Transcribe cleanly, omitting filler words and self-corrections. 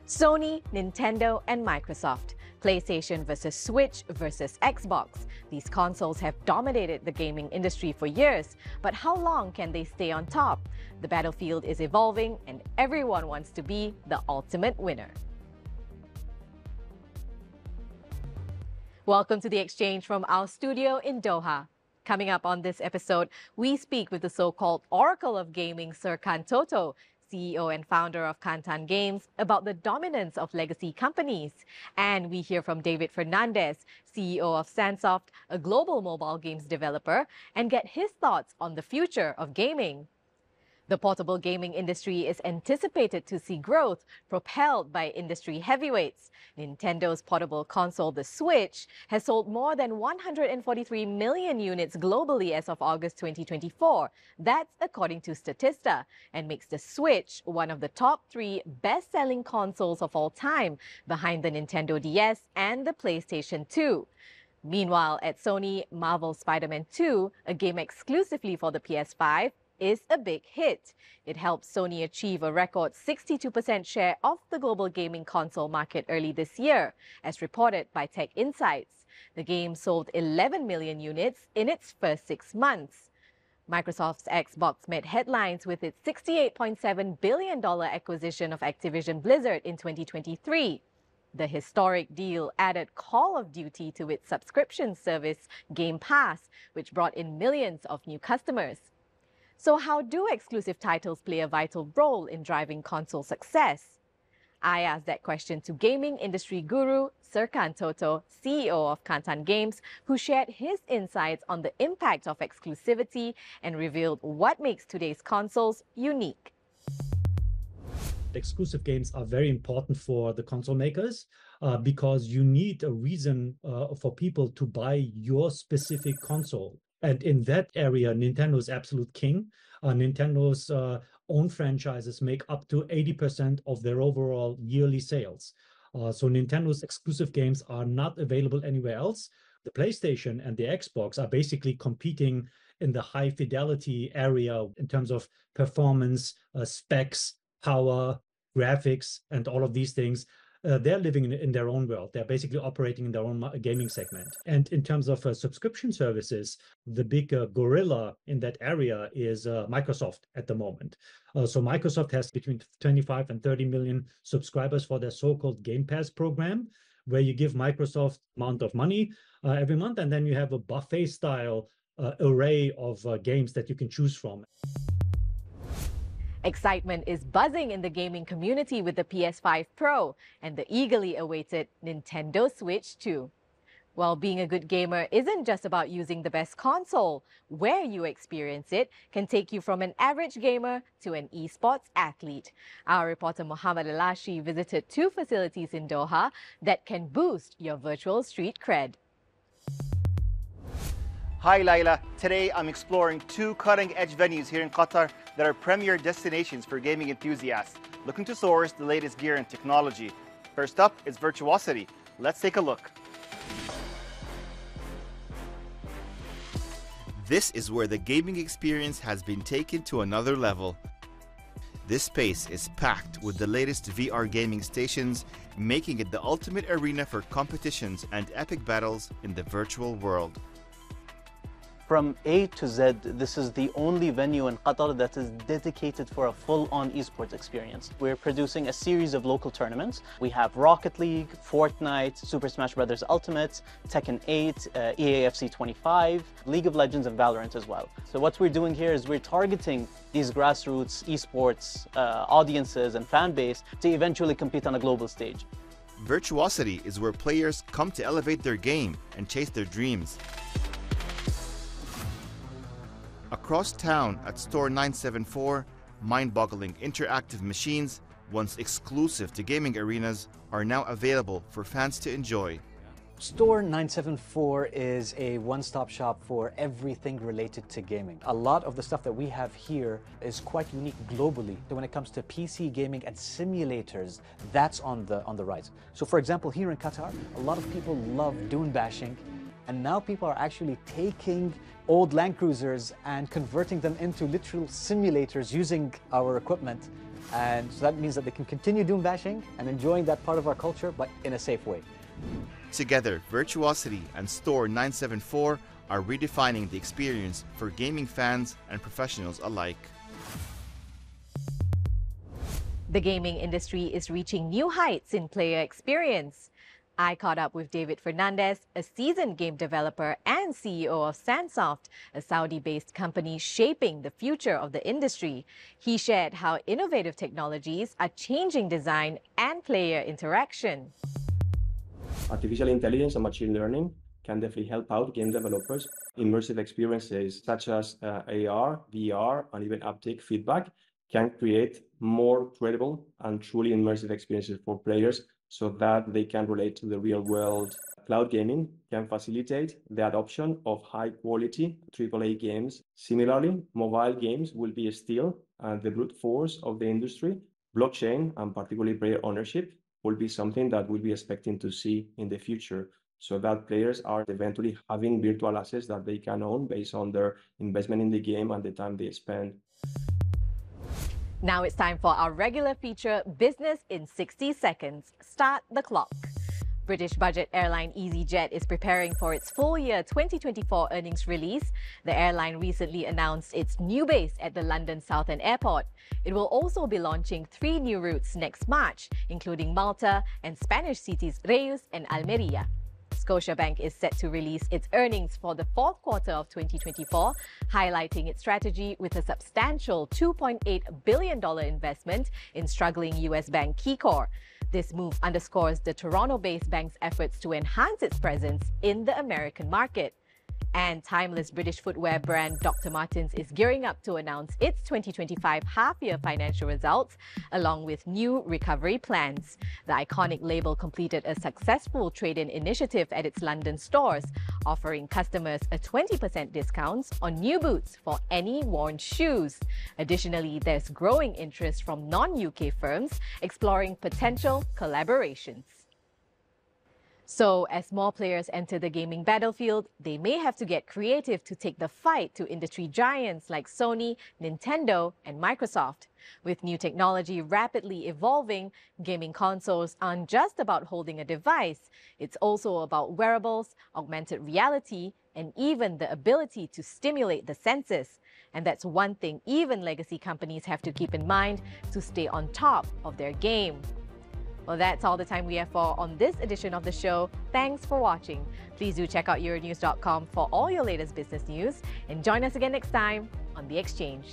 Sony, Nintendo, and Microsoft. PlayStation versus Switch versus Xbox. These consoles have dominated the gaming industry for years, but how long can they stay on top? The battlefield is evolving and everyone wants to be the ultimate winner. Welcome to The Exchange from our studio in Doha. Coming up on this episode, we speak with the so-called Oracle of Gaming, Sir Kantoto, CEO and founder of Kantan Games, about the dominance of legacy companies. And we hear from David Fernandez, CEO of Sansoft, a global mobile games developer, and get his thoughts on the future of gaming. The portable gaming industry is anticipated to see growth propelled by industry heavyweights. Nintendo's portable console, the Switch, has sold more than 143 million units globally as of August 2024. That's according to Statista, and makes the Switch one of the top 3 best-selling consoles of all time, behind the Nintendo DS and the PlayStation 2. Meanwhile, at Sony, Marvel's Spider-Man 2, a game exclusively for the PS5, is a big hit. It helped Sony achieve a record 62% share of the global gaming console market early this year, as reported by Tech Insights. The game sold 11 million units in its first 6 months. Microsoft's Xbox made headlines with its $68.7 billion acquisition of Activision Blizzard in 2023. The historic deal added Call of Duty to its subscription service Game Pass, which brought in millions of new customers. So how do exclusive titles play a vital role in driving console success? I asked that question to gaming industry guru Sir Kantoto, CEO of Kantan Games, who shared his insights on the impact of exclusivity and revealed what makes today's consoles unique. Exclusive games are very important for the console makers because you need a reason for people to buy your specific console. And in that area, Nintendo is absolute king. Nintendo's own franchises make up to 80% of their overall yearly sales. So Nintendo's exclusive games are not available anywhere else. The PlayStation and the Xbox are basically competing in the high fidelity area in terms of performance, specs, power, graphics, and all of these things. They're living in their own world. They're basically operating in their own gaming segment. And in terms of subscription services, the big gorilla in that area is Microsoft at the moment. So Microsoft has between 25 and 30 million subscribers for their so-called Game Pass program, where you give Microsoft amount of money every month, and then you have a buffet-style array of games that you can choose from. Excitement is buzzing in the gaming community with the PS5 Pro and the eagerly awaited Nintendo Switch 2. Well, being a good gamer isn't just about using the best console. Where you experience it can take you from an average gamer to an esports athlete. Our reporter Mohammed Alashi visited 2 facilities in Doha that can boost your virtual street cred. Hi Laila, today I'm exploring 2 cutting-edge venues here in Qatar that are premier destinations for gaming enthusiasts looking to source the latest gear and technology. First up is Virtuosity. Let's take a look. This is where the gaming experience has been taken to another level. This space is packed with the latest VR gaming stations, making it the ultimate arena for competitions and epic battles in the virtual world. From A to Z, this is the only venue in Qatar that is dedicated for a full-on esports experience. We're producing a series of local tournaments. We have Rocket League, Fortnite, Super Smash Bros. Ultimate, Tekken 8, EAFC 25, League of Legends, and Valorant as well. So what we're doing here is we're targeting these grassroots esports audiences and fan base to eventually compete on a global stage. Virtuosity is where players come to elevate their game and chase their dreams. Across town at Store 974, mind-boggling interactive machines, once exclusive to gaming arenas, are now available for fans to enjoy. Store 974 is a one-stop shop for everything related to gaming. A lot of the stuff that we have here is quite unique globally. So when it comes to PC gaming and simulators, that's on the rise. So for example, here in Qatar, a lot of people love dune bashing, and now people are actually taking old Land Cruisers and converting them into literal simulators using our equipment And so that means that they can continue doom bashing and enjoying that part of our culture, but in a safe way. Together, Virtuosity and Store 974 are redefining the experience for gaming fans and professionals alike. The gaming industry is reaching new heights in player experience. I caught up with David Fernandez, a seasoned game developer and CEO of Sandsoft, a Saudi-based company shaping the future of the industry. He shared how innovative technologies are changing design and player interaction. Artificial intelligence and machine learning can definitely help out game developers. Immersive experiences such as AR, VR, and even haptic feedback can create more credible and truly immersive experiences for players so that they can relate to the real world. Cloud gaming can facilitate the adoption of high-quality AAA games. Similarly, mobile games will be still the brute force of the industry. Blockchain, and particularly player ownership, will be something that we'll be expecting to see in the future, so that players are eventually having virtual assets that they can own based on their investment in the game and the time they spend. Now it's time for our regular feature, Business in 60 Seconds. Start the clock. British budget airline EasyJet is preparing for its full year 2024 earnings release. The airline recently announced its new base at the London Southend Airport. It will also be launching 3 new routes next March, including Malta and Spanish cities Reus and Almeria. Scotiabank is set to release its earnings for the fourth quarter of 2024, highlighting its strategy with a substantial $2.8 billion investment in struggling US bank KeyCorp. This move underscores the Toronto-based bank's efforts to enhance its presence in the American market. And timeless British footwear brand Dr. Martens is gearing up to announce its 2025 half-year financial results, along with new recovery plans. The iconic label completed a successful trade-in initiative at its London stores, offering customers a 20% discount on new boots for any worn shoes. Additionally, there's growing interest from non-UK firms exploring potential collaborations. So, as more players enter the gaming battlefield, they may have to get creative to take the fight to industry giants like Sony, Nintendo, and Microsoft. With new technology rapidly evolving, gaming consoles aren't just about holding a device. It's also about wearables, augmented reality, and even the ability to stimulate the senses. And that's one thing even legacy companies have to keep in mind to stay on top of their game. Well, that's all the time we have for on this edition of the show. Thanks for watching. Please do check out Euronews.com for all your latest business news and join us again next time on The Exchange.